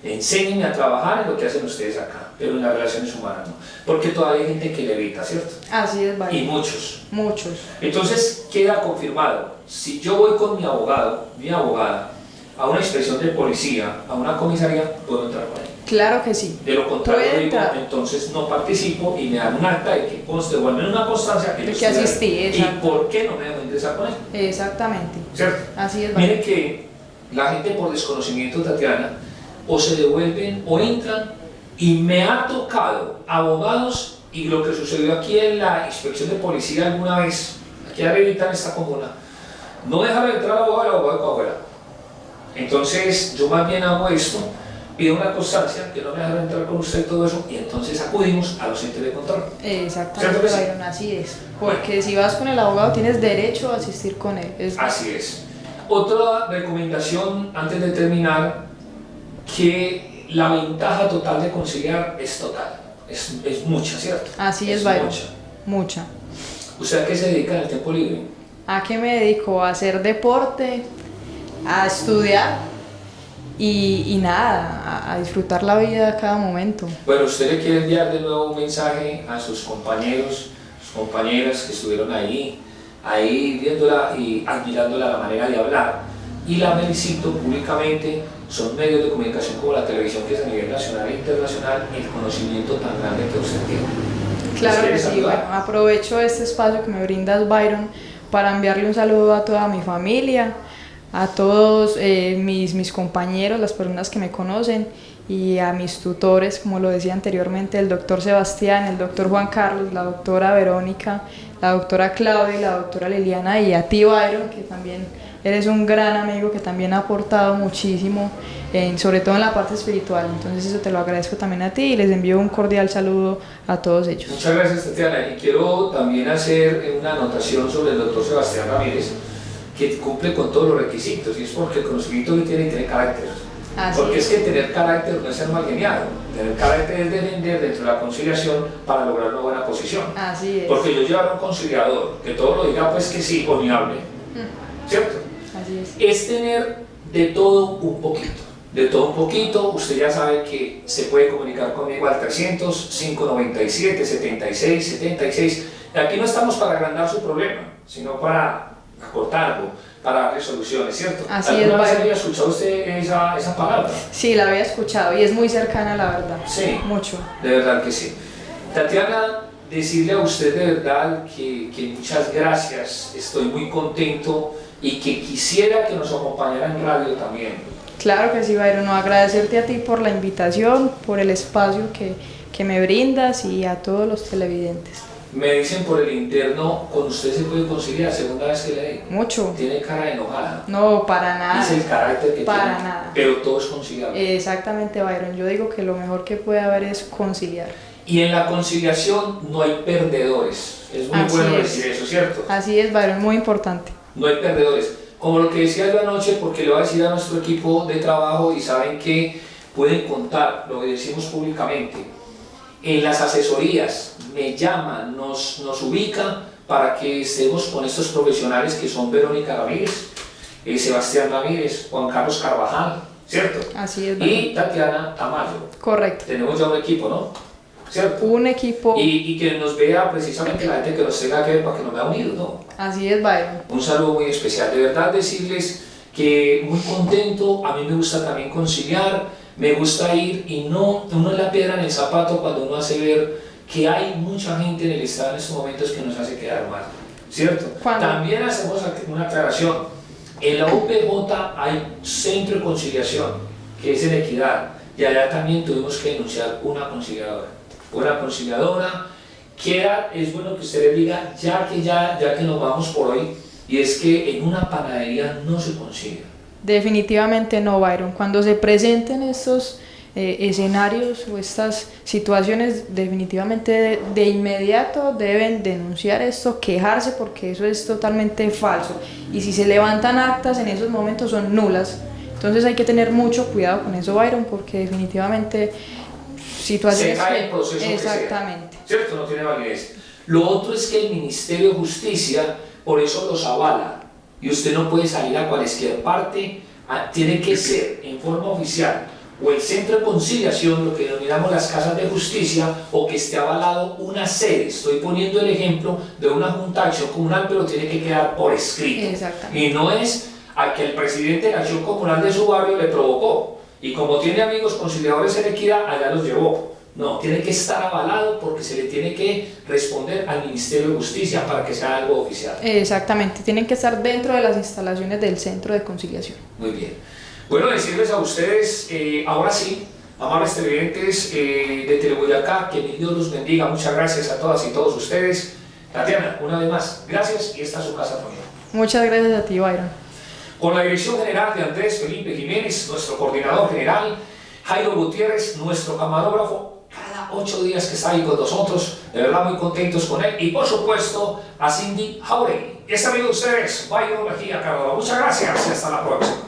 Enséñenme a trabajar en lo que hacen ustedes acá, pero en las relaciones humanas no, porque todavía hay gente que le evita, ¿cierto? Así es, Byron. Y muchos. Muchos. Entonces queda confirmado, si yo voy con mi abogado, mi abogada, a una inspección de policía, a una comisaría, puedo entrar con él. Claro que sí. De lo contrario, Puede digo, entrar. entonces no participo y me dan un acta de que conste, o al menos una constancia que yo que estoy asistí, ahí. ¿Y exacto. por qué no me dejo ingresar con él? Exactamente. ¿Cierto? Así es, Byron. Miren que la gente por desconocimiento, Tatiana, o se devuelven o entran, y me ha tocado abogados, y lo que sucedió aquí en la inspección de policía alguna vez, aquí arriba en esta comuna, no dejar entrar al abogado para afuera. Entonces yo más bien hago esto, pido una constancia, que no me dejaron entrar con usted todo eso, y entonces acudimos a los entes de control. Exactamente, Byron, así es. Porque si vas con el abogado tienes derecho a asistir con él. Así es. Otra recomendación antes de terminar, que la ventaja total de conciliar es total, es mucha, ¿cierto? Así es, Byron. Mucha. ¿Usted a qué se dedica en el tiempo libre? ¿A qué me dedico? A hacer deporte, a estudiar y nada, a disfrutar la vida a cada momento. Bueno, usted le quiere enviar de nuevo un mensaje a sus compañeros, sus compañeras que estuvieron ahí viéndola y admirándola la manera de hablar. Y la felicito públicamente, son medios de comunicación como la televisión, que es a nivel nacional e internacional, el conocimiento tan grande que usted tiene. Claro que sí, bueno, aprovecho este espacio que me brindas, Byron, para enviarle un saludo a toda mi familia, a todos mis compañeros, las personas que me conocen, y a mis tutores, como lo decía anteriormente, el doctor Sebastián, el doctor Juan Carlos, la doctora Verónica, la doctora Claudia y la doctora Liliana, y a ti, Byron, que también eres un gran amigo, que también ha aportado muchísimo, sobre todo en la parte espiritual. Entonces eso te lo agradezco también a ti y les envío un cordial saludo a todos ellos. Muchas gracias, Tatiana, y quiero también hacer una anotación sobre el doctor Sebastián Ramírez, que cumple con todos los requisitos, y es porque el conocimiento que tiene carácter. Porque es que tener carácter no es ser mal geniado, tener carácter es defender dentro de la conciliación para lograr una buena posición. Así es. Porque yo llevar a un conciliador que todo lo diga pues que sí o ni hable, ¿cierto? Así es. Es tener de todo un poquito. De todo un poquito, usted ya sabe que se puede comunicar conmigo al 300-597-76-76. Aquí no estamos para agrandar su problema, sino para acortarlo, para darle soluciones, ¿cierto? Así es, ¿Alguna vez había escuchado usted esa palabra? Sí, la había escuchado y es muy cercana, la verdad. Sí. Mucho. De verdad que sí. Tatiana, decirle a usted de verdad que muchas gracias, estoy muy contento y que quisiera que nos acompañara en radio también. Claro que sí, Byron, no, agradecerte a ti por la invitación, por el espacio que me brindas y a todos los televidentes. Me dicen por el interno, con usted se puede conciliar, segunda vez que le digo. Mucho. Tiene cara de enojada. No, para nada. Es el carácter que para tiene. Nada. Pero todo es conciliable. Exactamente, Byron. Yo digo que lo mejor que puede haber es conciliar. Y en la conciliación no hay perdedores. Es muy bueno decir eso, ¿cierto? Así es, Byron, muy importante. No hay perdedores. Como lo que decía yo anoche, porque le voy a decir a nuestro equipo de trabajo y saben que pueden contar, lo decimos públicamente. En las asesorías me llaman, nos ubican para que estemos con estos profesionales que son Verónica Ramírez, Sebastián Ramírez, Juan Carlos Carvajal, ¿cierto? Así es. Y Tatiana Tamayo. Correcto. Tenemos ya un equipo, ¿no? ¿Cierto? Un equipo. Y que nos vea precisamente la gente que nos tenga que ver para que nos vea unidos, ¿no? Así es, Byron. Un saludo muy especial. De verdad decirles que muy contento, a mí me gusta también conciliar, me gusta ir y no es la piedra en el zapato cuando uno hace ver que hay mucha gente en el estado en estos momentos que nos hace quedar mal, ¿cierto? También hacemos una aclaración. En la UPJ hay centro de conciliación, que es en Equidad, y allá también tuvimos que denunciar una conciliadora. Una conciliadora, es bueno que usted le diga, ya que nos vamos por hoy, y es que en una panadería no se concilia. Definitivamente no, Byron. Cuando se presenten estos escenarios o estas situaciones, definitivamente de inmediato deben denunciar esto, quejarse, porque eso es totalmente falso. Y si se levantan actas en esos momentos son nulas. Entonces hay que tener mucho cuidado con eso, Byron, porque definitivamente situaciones... Se cae el proceso. Exactamente. Que sea, ¿cierto? No tiene validez. Lo otro es que el Ministerio de Justicia por eso los avala. Y usted no puede salir a cualquier parte, tiene que ser en forma oficial o el centro de conciliación, lo que denominamos las casas de justicia, o que esté avalado una sede. Estoy poniendo el ejemplo de una junta de acción comunal, pero tiene que quedar por escrito. Exactamente. Y no es a que el presidente de la acción comunal de su barrio le provocó, y como tiene amigos conciliadores en Equidad, allá los llevó. No, tiene que estar avalado porque se le tiene que responder al Ministerio de Justicia para que sea algo oficial. Exactamente, tienen que estar dentro de las instalaciones del centro de conciliación. Muy bien. Bueno, decirles a ustedes, ahora sí, amables televidentes de Teleboyacá, que mi Dios los bendiga. Muchas gracias a todas y todos ustedes. Tatiana, una vez más, gracias, y esta es su casa también. Muchas gracias a ti, Byron. Con la dirección general de Andrés Felipe Jiménez, nuestro coordinador general, Jairo Gutiérrez, nuestro camarógrafo, cada 8 días que está ahí con nosotros, de verdad muy contentos con él, y por supuesto a Cindy Jauregui. Este amigo de ustedes, Byron Mejía Cardona. Muchas gracias y hasta la próxima.